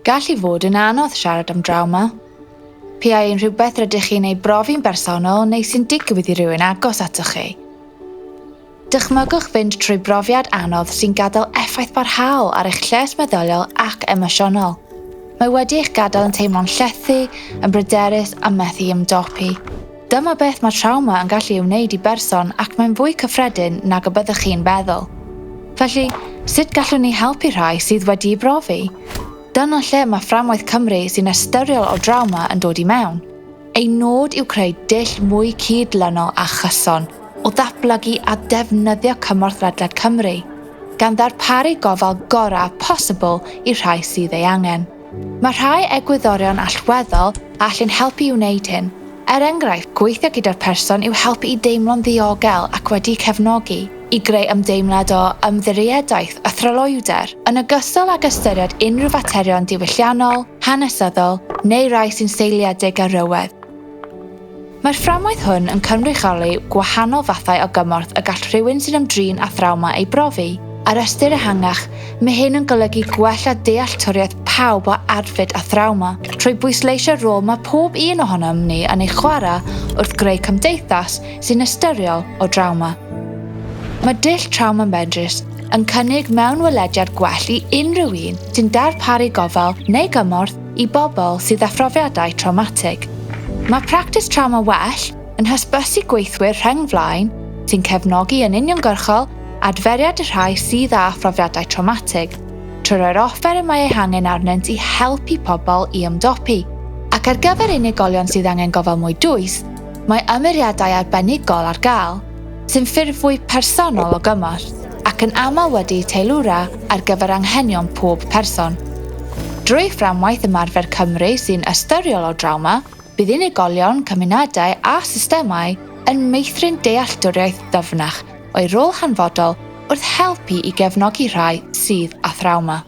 Gall i fod yn anodd siarad am drawma. Piai yn rhywbeth rydych chi'n ei brofi'n bersonol neu sy'n digwydd i rywun agos atoch chi. Dychmygwch fynd trwy brofiad anodd sy'n gadael effaith barhaol ar eich lles meddyliol ac emosiynol. Mae wedi eich gadael yn teimlo'n llethu, yn bryderus a methu ymdopi. Dyma beth mae trawma yn gallu ei wneud i berson ac mae'n fwy cyffredin nag y byddwch chi'n feddwl. Felly, sut gallwn ni helpu rhai sydd wedi'i brofi? Dyna lle mae Fframwaith Cymru Sy'n Ystyriol o Drawma yn dod i mewn. Ei nod yw creu dull mwy cydlynol a chyson o ddatblygu a defnyddio cymorth ledled Cymru, gan ddarparu gofal gorau posibl i rhai sydd ei angen. Mae rhai egwyddorion allweddol a allu'n helpu i wneud hyn. Enghraifft, gweithio gyda'r person yw helpu i deimlo'n ddiogel ac wedi'i cefnogi, i greu ymdeimlad o ymddiriedaeth a thryloiwder, yn ogystal ag ystyried unrhyw faterion diwylliannol, hanesyddol neu rai sy'n seiliedig ar rywedd. Mae'r fframwaith hwn yn cynrychioli gwahanol fathau o gymorth y gall rhywun sy'n ymdrin â thrawma ei brofi. Ar ystyr ehangach, mae hyn yn golygu gwella dealltwriaeth pawb o adfyd a thrawma, trwy bwysleisio rôl mae pob un ohonom ni yn ei chwarae wrth greu cymdeithas sy'n ystyriol o drawma. Mae dull trawma medrus yn cynnig mewnwelediad gwell i unrhyw un sy'n darparu gofal neu gymorth i bobl sydd â phrofiadau traumatig. Mae practis trawma well yn hysbysu gweithwyr rhyngflaen sy'n cefnogi yn uniongyrchol adferiad y rhai sydd â phrofiadau traumatig, trwy roi'r offer y mae eu hangen arnynt i helpu pobl i ymdopi. Ac ar gyfer unigolion sydd angen gofal mwy dwys, mae ymyriadau arbenigol ar gael, sy'n ffurf fwy personol o gymorth, ac yn aml wedi'i teilwra ar gyfer anghenion pob person. Drwy Fframwaith Ymarfer Cymru Sy'n Ystyriol o Drawma, bydd unigolion, cymunedau a systemau yn meithrin dealltwriaeth ddyfnach o'i rôl hanfodol wrth helpu i gefnogi rhai sydd â thrawma.